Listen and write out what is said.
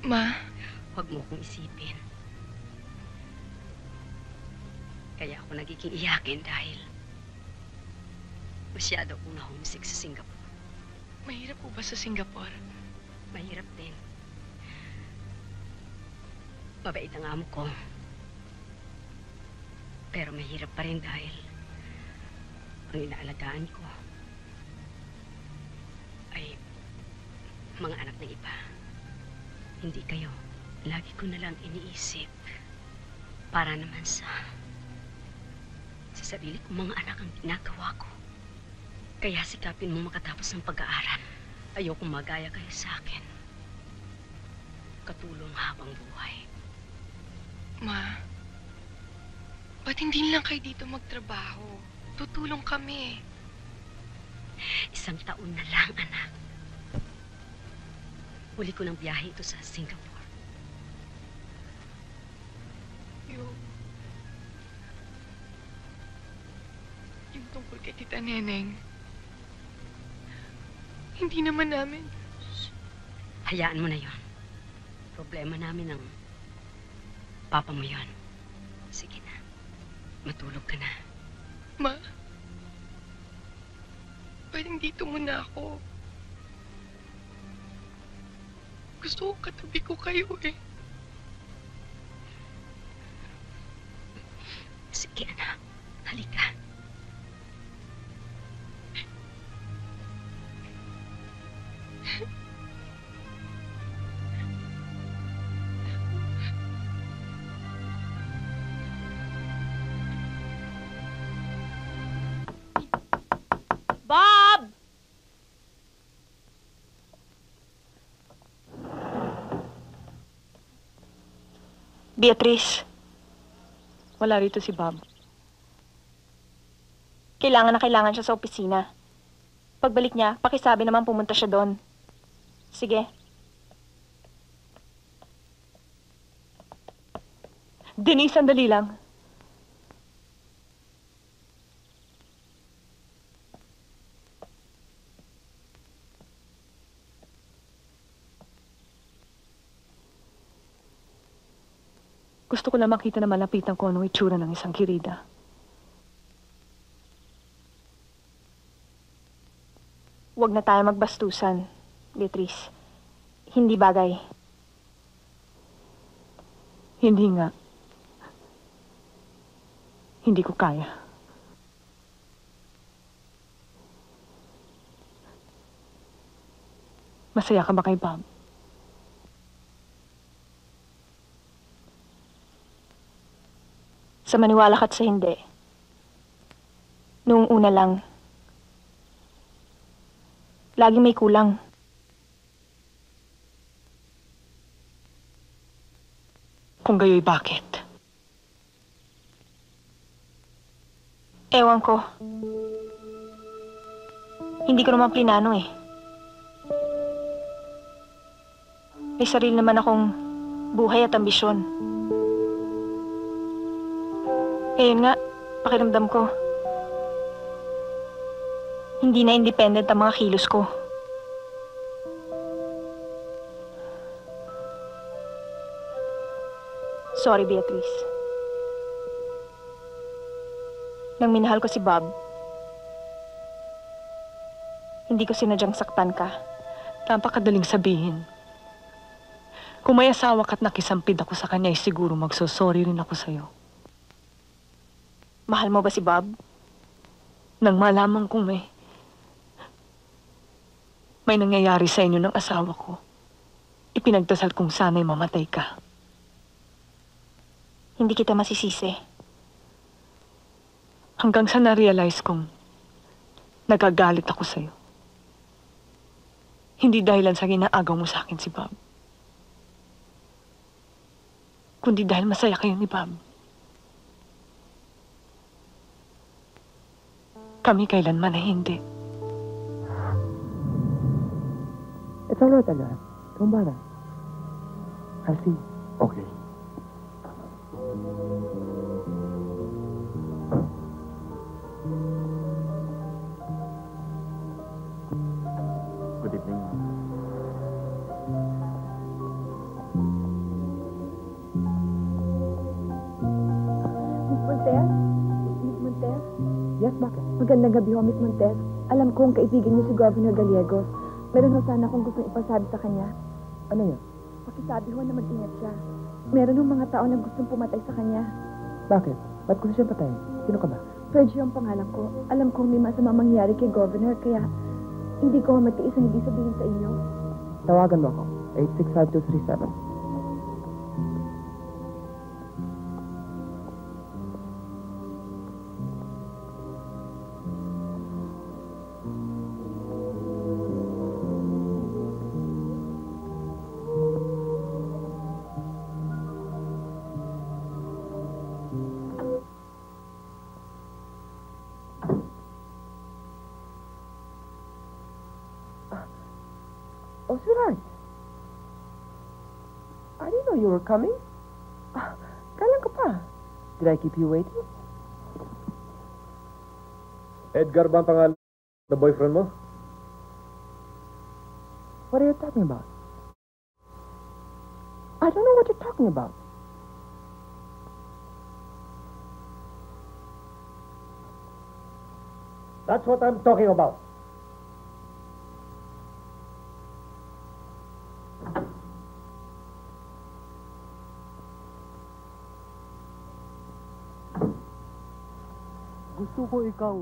Ma? Huwag mo kong isipin. Kaya ako nagiging iyakin dahil masyado akong na-homesick sa Singapore. Mahirap po ba sa Singapore? Mahirap din. Mabait ang amo ko. Pero mahirap pa rin dahil ang inaalagaan ko ay mga anak ng iba. Hindi kayo. Lagi ko na lang iniisip para naman sa sarili kong mga anak ang ginagawa ko. Kaya sikapin mo makatapos ng pag-aaral. Ayokong magaya kayo sa akin. Katulong habang buhay. Ma, ba't hindi lang kayo dito magtrabaho? Tutulong kami. 1 taon na lang, anak. Huli ko ng biyahe ito sa Singapore. Yung tungkol kay Tita Neneng. Hindi naman namin. Hayaan mo na yon. Problema namin ang papa mo yon. Sige na. Matulog ka na. Ma, pwedeng dito muna ako. Gusto ko katabi ko kayo eh. Sige, anak. Halika. Bob! Beatrice, Wala rito si Bob. kailangan na kailangan siya sa opisina. Pagbalik niya, pakisabi naman pumunta siya doon. Sige. Denise, sandali lang. Gusto ko na makita na malapitan ko anong itsura ng isang kirida. Huwag na tayo magbastusan, Beatrice. Hindi bagay. Hindi nga. Hindi ko kaya. Masaya ka ba kay Bob? Sa maniwala ka't sa hindi. Noong una lang, laging may kulang. Kung gayo'y bakit? Ewan ko. Hindi ko naman plinano eh. May sarili naman akong buhay at ambisyon. Ayun nga, pakiramdam ko. Hindi na independent ang mga kilos ko. Sorry, Beatrice. Nang minahal ko si Bob, hindi ko sinadyang saktan ka. Napakadaling sabihin. Kung may asawa ka't nakisampid ako sa kanya, ay siguro magsosorry rin ako sa'yo. Mahal mo ba si Bob? Nang malaman kong may nangyayari sa inyo ng asawa ko, ipinagdasal kong sana'y mamatay ka. Hindi kita masisisi. Hanggang sa na-realize kong nagagalit ako sa'yo. Hindi dahilan sa ginaagaw mo sa akin si Bob. Kundi dahil masaya kayo ni Bob. Kami kailanman ay hindi. It's all right, Agar. Don't bother. I'll see. Okay. Good evening. Bakit? Magandang gabi ho, Miss Montes. Alam kong kaibigan niyo si Governor Gallegos. Meron ho sana akong gustong ipasabi sa kanya. Ano yan? Pakisabi ho na mag-ingat siya. Meron ho mga tao na gustong pumatay sa kanya. Bakit? Ba't gusto siya patayin? Sino ka ba? Sergio ang pangalan ko. Alam kong may masama mangyari kay Governor, kaya hindi ko matiis ang hindi sabihin sa inyo. Tawagan mo ako. 865-237. Oh, sweetheart. I didn't know you were coming. Kailan ka pa? Did I keep you waiting? Edgar ba ang pangalan na boyfriend mo? What are you talking about? I don't know what you're talking about. That's what I'm talking about. Gusto ko ikaw.